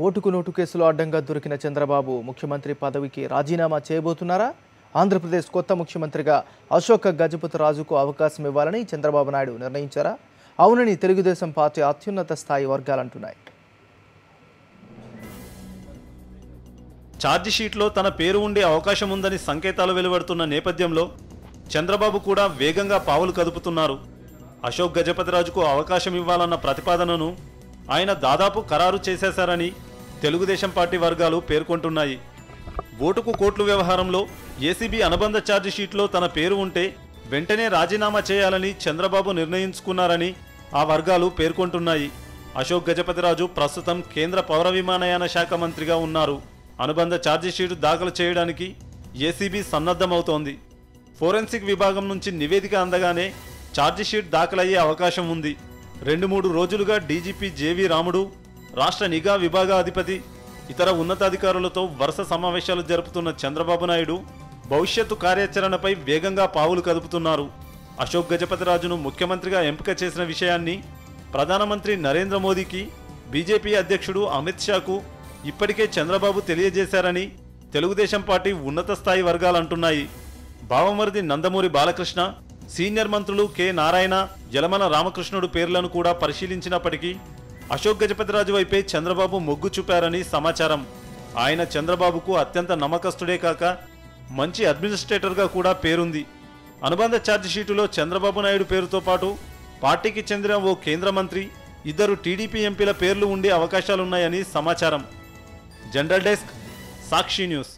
ఓటుకు నోటు కేసులో అడ్డంగా దొరికిన చంద్రబాబు ముఖ్యమంత్రి పదవికి రాజీనామా చేయబోతున్నారా? ఆంధ్రప్రదేశ్ కొత్త ముఖ్యమంత్రిగా అశోక్ గజపతి రాజుకు అవకాశం ఇవ్వాలని చంద్రబాబు నాయుడు నిర్ణయించారా? అవునని తెలుగుదేశం పార్టీ అత్యున్నత స్థాయి వర్గాలు అంటున్నాయి. ఛార్జిషీట్లో తన పేరు ఉండే అవకాశం ఉందని సంకేతాలు వెలువడుతున్న నేపథ్యంలో చంద్రబాబు కూడా వేగంగా పావులు కదుపుతున్నారు. అశోక్ గజపతిరాజుకు అవకాశం ఇవ్వాలన్న ప్రతిపాదనను ఆయన దాదాపు ఖరారు చేసేశారని తెలుగుదేశం పార్టీ వర్గాలు పేర్కొంటున్నాయి. ఓటుకు కోట్లు వ్యవహారంలో ఏసీబీ అనుబంధ ఛార్జిషీట్లో తన పేరు ఉంటే వెంటనే రాజీనామా చేయాలని చంద్రబాబు నిర్ణయించుకున్నారని ఆ వర్గాలు పేర్కొంటున్నాయి. అశోక్ గజపతిరాజు ప్రస్తుతం కేంద్ర పౌర విమానయాన శాఖ మంత్రిగా ఉన్నారు. అనుబంధ ఛార్జిషీటు దాఖలు చేయడానికి ఏసీబీ సన్నద్ధమవుతోంది. ఫోరెన్సిక్ విభాగం నుంచి నివేదిక అందగానే ఛార్జిషీట్ దాఖలయ్యే అవకాశం ఉంది. 2-3 రోజులుగా డీజీపీ జేవీ రాముడు, రాష్ట్ర నిఘా విభాగాధిపతి, ఇతర ఉన్నతాధికారులతో వరుస సమావేశాలు జరుపుతున్న చంద్రబాబు నాయుడు భవిష్యత్తు కార్యాచరణపై వేగంగా పావులు కదుపుతున్నారు. అశోక్ గజపతిరాజును ముఖ్యమంత్రిగా ఎంపిక చేసిన విషయాన్ని ప్రధానమంత్రి నరేంద్ర మోదీకి, బీజేపీ అధ్యక్షుడు అమిత్ షాకు ఇప్పటికే చంద్రబాబు తెలియజేశారని తెలుగుదేశం పార్టీ ఉన్నత స్థాయి వర్గాలు అంటున్నాయి. బావమరిది నందమూరి బాలకృష్ణ, సీనియర్ మంత్రులు కె నారాయణ, యలమల రామకృష్ణుడు పేర్లను కూడా పరిశీలించినప్పటికీ అశోక్ గజపతిరాజు వైపే చంద్రబాబు మొగ్గు చూపారని సమాచారం. ఆయన చంద్రబాబుకు అత్యంత నమ్మకస్తుడే కాక మంచి అడ్మినిస్ట్రేటర్గా కూడా పేరుంది. అనుబంధ ఛార్జిషీటులో చంద్రబాబు నాయుడు పేరుతో పాటు పార్టీకి చెందిన ఓ కేంద్ర మంత్రి, 2 టీడీపీ ఎంపీల పేర్లు ఉండే అవకాశాలున్నాయని సమాచారం. జనరల్ డెస్క్, సాక్షి న్యూస్.